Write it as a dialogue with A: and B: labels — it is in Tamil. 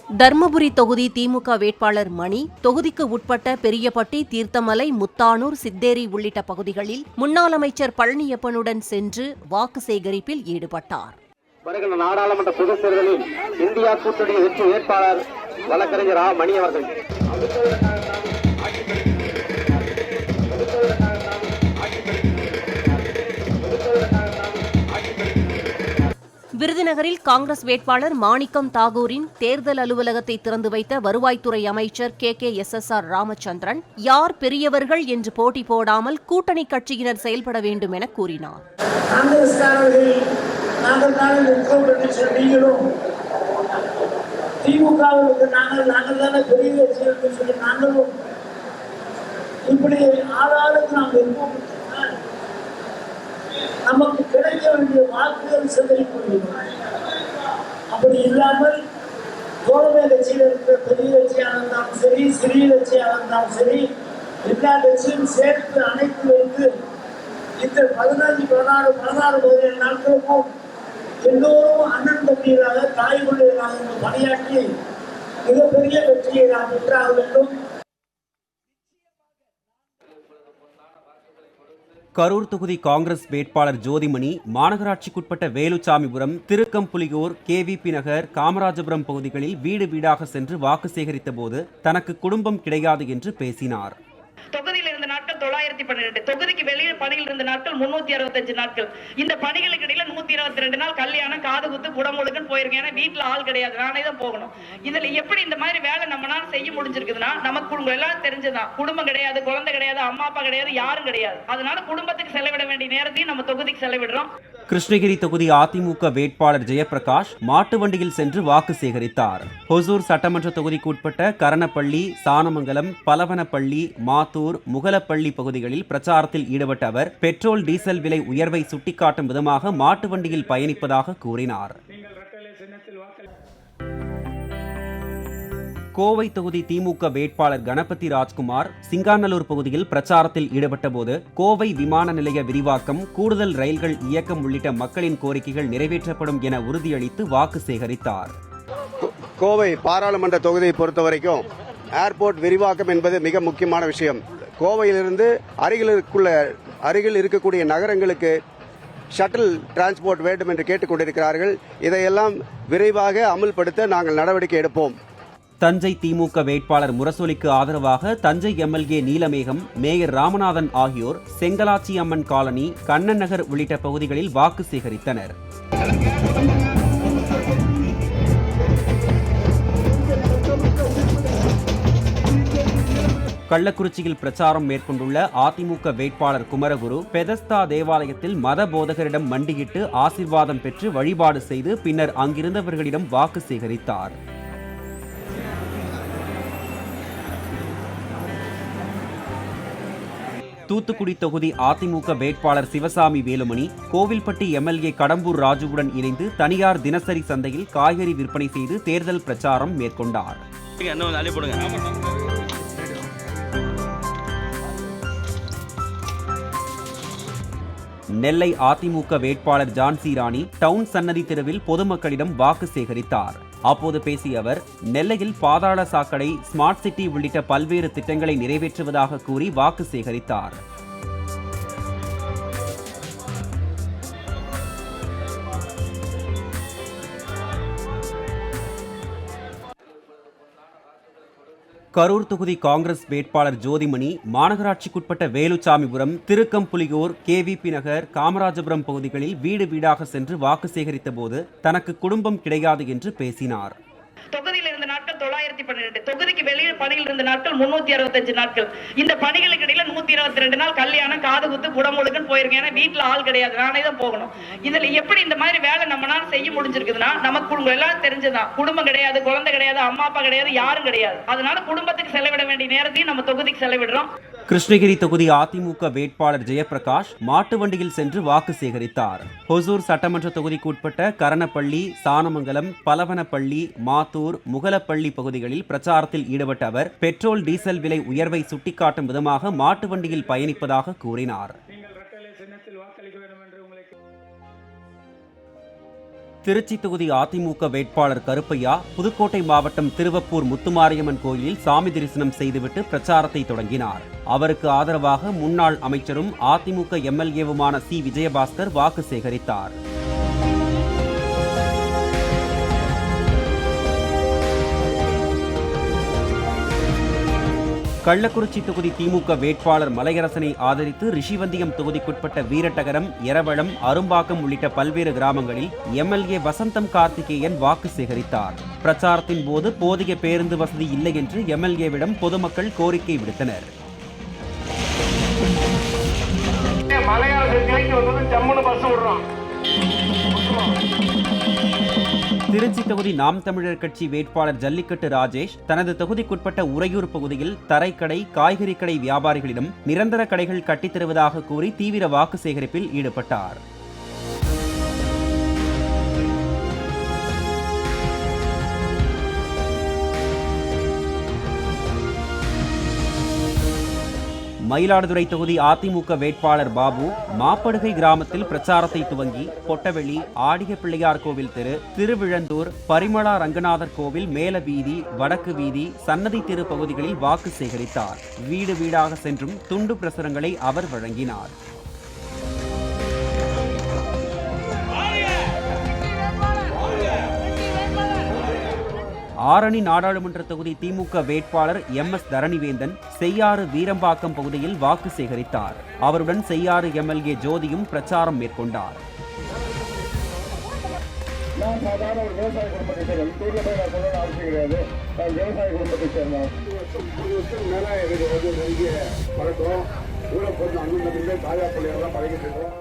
A: தர்மபுரி தொகுதி திமுக வேட்பாளர் மணி தொகுதிக்கு உட்பட்ட பெரியபட்டி, தீர்த்தமலை, முத்தானூர், சித்தேரி உள்ளிட்ட பகுதிகளில் முன்னாள் அமைச்சர் பழனியப்பனுடன் சென்று வாக்கு சேகரிப்பில் ஈடுபட்டார்.
B: வருகின்ற நாடாளுமன்ற பொதுத் தேர்தலில் இந்தியா கூட்டணி வெற்றி வேட்பாளர் வழக்கறிஞர் மணி அவர்கள்
A: விருதுநகரில் காங்கிரஸ் வேட்பாளர் மாணிக்கம் தாகூரின் தேர்தல் அலுவலகத்தை திறந்து வைத்த வருவாய்த்துறை அமைச்சர் KKSSR ராமச்சந்திரன், யார் பெரியவர்கள் என்று போட்டி போடாமல் கூட்டணி கட்சியினர் செயல்பட வேண்டும் என கூறினார்.
C: நமக்கு கிடைக்க வேண்டிய வாக்குகள் சிதறி போய்விடும். அப்படி இல்லாமல் தோழமை கட்சியில் இருக்கிற பெரிய கட்சியாக இருந்தாலும் சரி, சிறிய கட்சியாக இருந்தாலும் சரி, எல்லா கட்சியும் சேர்த்து அணைத்து வைத்து இந்த 15, 16, 17 நாட்களுக்கும் எல்லோரும் அண்ணன் தம்பியராக, தாய் பிள்ளைகளாக பணியாற்றி மிகப்பெரிய வெற்றியை நாம் பெற்றாக வேண்டும்.
D: கரூர் தொகுதி காங்கிரஸ் வேட்பாளர் ஜோதிமணி மாநகராட்சிக்குட்பட்ட வேலுச்சாமிபுரம், திருக்கம்புலியூர், KVP நகர், காமராஜபுரம் பகுதிகளில் வீடு வீடாக சென்று வாக்கு சேகரித்த போது தனக்கு குடும்பம் கிடையாது என்று பேசினார்.
E: தொகுதியில் இருந்த நாட்கள் 912, தொகுதிக்கு வெளியே பணியில் இருந்த நாட்கள் 365 நாட்கள். இந்த பணிகளுக்கு இடையில 122 நாள் கல்யாணம், காது குத்து, குடமுழுக்குன்னு போயிருக்கேன். ஏன்னா வீட்டுல ஆள் கிடையாது, நானே தான் போகணும். இதுல எப்படி இந்த மாதிரி வேலை நம்மளால செய்ய முடிஞ்சிருக்குதுன்னா, நமக்கு உங்க எல்லாம் தெரிஞ்சதான், குடும்பம் கிடையாது, குழந்தை கிடையாது, அம்மா அப்பா கிடையாது, யாரும் கிடையாது. அதனால குடும்பத்துக்கு செலவிட வேண்டிய நேரத்தையும் நம்ம தொகுதிக்கு செலவிடுறோம்.
D: கிருஷ்ணகிரி தொகுதி அதிமுக வேட்பாளர் ஜெயபிரகாஷ் மாட்டு வண்டியில் சென்று வாக்கு சேகரித்தார். ஹொசூர் சட்டமன்ற தொகுதிக்குட்பட்ட கரணப்பள்ளி, சானமங்கலம், பலவனப்பள்ளி, மாத்தூர், முகலப்பள்ளி பகுதிகளில் பிரச்சாரத்தில் ஈடுபட்ட அவர் பெட்ரோல், டீசல் விலை உயர்வை சுட்டிக்காட்டும் விதமாக மாட்டு வண்டியில் பயணிப்பதாக கூறினார். கோவை தொகுதி திமுக வேட்பாளர் கணபதி ராஜ்குமார் சிங்காநல்லூர் பகுதியில் பிரச்சாரத்தில் ஈடுபட்டபோது கோவை விமான நிலைய விரிவாக்கம், கூடுதல் ரயில்கள் இயக்கம் உள்ளிட்ட மக்களின் கோரிக்கைகள் நிறைவேற்றப்படும் என உறுதியளித்து வாக்கு சேகரித்தார்.
B: கோவை பாராளுமன்ற தொகுதியை பொறுத்தவரைக்கும் ஏர்போர்ட் விரிவாக்கம் என்பது மிக முக்கியமான விஷயம். கோவையிலிருந்து அருகில் இருக்கக்கூடிய நகரங்களுக்கு ஷட்டில் டிரான்ஸ்போர்ட் வேண்டும் என்று கேட்டுக் கொண்டிருக்கிறார்கள். இதையெல்லாம் விரைவாக அமல்படுத்த நாங்கள் நடவடிக்கை எடுப்போம்.
D: தஞ்சை திமுக வேட்பாளர் முரசொலிக்கு ஆதரவாக தஞ்சை MLA நீலமேகம், மேயர் ராமநாதன் ஆகியோர் செங்கலாச்சி அம்மன் காலனி, கண்ணன் நகர் உள்ளிட்ட பகுதிகளில் வாக்கு சேகரித்தனர். கள்ளக்குறிச்சியில் பிரச்சாரம் மேற்கொண்டுள்ள அதிமுக வேட்பாளர் குமரகுரு பெதஸ்தா தேவாலயத்தில் மத போதகரிடம் மண்டியிட்டு ஆசீர்வாதம் பெற்று வழிபாடு செய்து பின்னர் அங்கிருந்தவர்களிடம் வாக்கு சேகரித்தார். தூத்துக்குடி தொகுதி அதிமுக வேட்பாளர் சிவசாமி வேலுமணி கோவில்பட்டி MLA கடம்பூர் ராஜுவுடன் இணைந்து தனியார் தினசரி சந்தையில் காய்கறி விற்பனை செய்து தேர்தல் பிரச்சாரம் மேற்கொண்டார். நெல்லை அதிமுக வேட்பாளர் ஜான்சி ராணி டவுன் சன்னதி தெருவில் பொதுமக்களிடம் வாக்கு சேகரித்தார். அப்போது பேசிய அவர், நெல்லையில் பாதாள சாக்கடை, ஸ்மார்ட் சிட்டி உள்ளிட்ட பல்வேறு திட்டங்களை நிறைவேற்றுவதாக கூறி வாக்கு சேகரித்தார். கரூர் தொகுதி காங்கிரஸ் வேட்பாளர் ஜோதிமணி மாநகராட்சிக்குட்பட்ட வேலுச்சாமிபுரம், திருக்கம்புலியூர், KVP நகர், காமராஜபுரம் பகுதிகளில் வீடு வீடாக சென்று வாக்கு சேகரித்த போது தனக்கு குடும்பம் கிடையாது என்று பேசினார்.
E: தொகுதியில் இருந்த நாட்கள் 912, தொகுதிக்கு வெளியே பணியில் இருந்த நாட்கள் 365 நாட்கள். இந்த பணிகளுக்கு இடையில 122 நாள் கல்யாணம், காது குத்து, குடமுழுக்குன்னு போயிருக்கேன். ஏன்னா வீட்டுல ஆள் கிடையாது, நானே தான் போகணும். இதுல எப்படி இந்த மாதிரி வேலை நம்மளால செய்ய முடிஞ்சிருக்குதுன்னா, நமக்கு உங்க எல்லாம் தெரிஞ்சதான், குடும்பம் கிடையாது, குழந்தை கிடையாது, அம்மா அப்பா கிடையாது, யாரும் கிடையாது. அதனால குடும்பத்துக்கு செலவிட வேண்டிய நேரத்தையும் நம்ம தொகுதிக்கு செலவிடுறோம்.
D: கிருஷ்ணகிரி தொகுதி அதிமுக வேட்பாளர் ஜெயபிரகாஷ் மாட்டு வண்டியில் சென்று வாக்கு சேகரித்தார். ஹொசூர் சட்டமன்ற தொகுதிக்குட்பட்ட கரணப்பள்ளி, சானமங்கலம், பலவனப்பள்ளி, மாத்தூர், முகலப்பள்ளி பகுதிகளில் பிரச்சாரத்தில் ஈடுபட்ட அவர் பெட்ரோல், டீசல் விலை உயர்வை சுட்டிக்காட்டும் விதமாக மாட்டு வண்டியில் பயணிப்பதாக கூறினார். திருச்சி தொகுதி அதிமுக வேட்பாளர் கருப்பையா புதுக்கோட்டை மாவட்டம் திருவப்பூர் முத்துமாரியம்மன் கோயிலில் சாமி தரிசனம் செய்துவிட்டு பிரச்சாரத்தை தொடங்கினார். அவருக்கு ஆதரவாக முன்னாள் அமைச்சரும் அதிமுக எம்எல்ஏவுமான சி விஜயபாஸ்கர் வாக்கு சேகரித்தார். கள்ளக்குறிச்சி தொகுதி திமுக வேட்பாளர் மலையரசனை ஆதரித்து ரிஷிவந்தியம் தொகுதிக்குட்பட்ட வீரட்டகரம், எரவளம், அரும்பாக்கம் உள்ளிட்ட பல்வேறு கிராமங்களில் எம்எல்ஏ வசந்தம் கார்த்திகேயன் வாக்கு சேகரித்தார். பிரச்சாரத்தின் போது போதிய பேருந்து வசதி இல்லை என்று எம்எல்ஏவிடம் பொதுமக்கள் கோரிக்கை விடுத்தனர். திருச்சி தொகுதி நாம் தமிழர் கட்சி வேட்பாளர் ஜல்லிக்கட்டு ராஜேஷ் தனது தொகுதிக்குட்பட்ட உறையூர் பகுதியில் தரைக்கடை, காய்கறி கடை வியாபாரிகளிடம் நிரந்தர கடைகள் கட்டித்தருவதாக கூறி தீவிர வாக்கு சேகரிப்பில் ஈடுபட்டார். மயிலாடுதுறை தொகுதி அதிமுக வேட்பாளர் பாபு மாப்படுகை கிராமத்தில் பிரச்சாரத்தை துவங்கி பொட்டவெளி, ஆடிய பிள்ளையார் கோவில் தெரு, திருவிழந்தூர், பரிமளா ரங்கநாதர் கோவில் மேல வீதி, வடக்கு வீதி, சன்னதி தெரு பகுதிகளில் வாக்கு சேகரித்தார். வீடு வீடாக சென்றும் துண்டு பிரசுரங்களை அவர் வழங்கினார். ஆரணி நாடாளுமன்ற தொகுதி திமுக வேட்பாளர் MS தரணிவேந்தன் செய்யாறு வீரம்பாக்கம் பகுதியில் வாக்கு சேகரித்தார். அவருடன் செய்யாறு எம்எல்ஏ ஜோதியும் பிரச்சாரம் மேற்கொண்டார்.
F: நான் சாதாரண ஒரு விவசாய குடும்பத்தை சேர்ந்தேன். இந்த ஊரில் போய் நான் சொல்லணும் அவசியம் கிடையாது. நான் விவசாய குடும்பத்தை சேர்ந்தேன். 1 வருஷம் மேலே எனக்கு வந்து நிறைய பழக்கம். ஊரை போட்டு அண்ணன் தம்பிலே தாயா பிள்ளையெல்லாம் பழகிட்டு இருக்கோம்.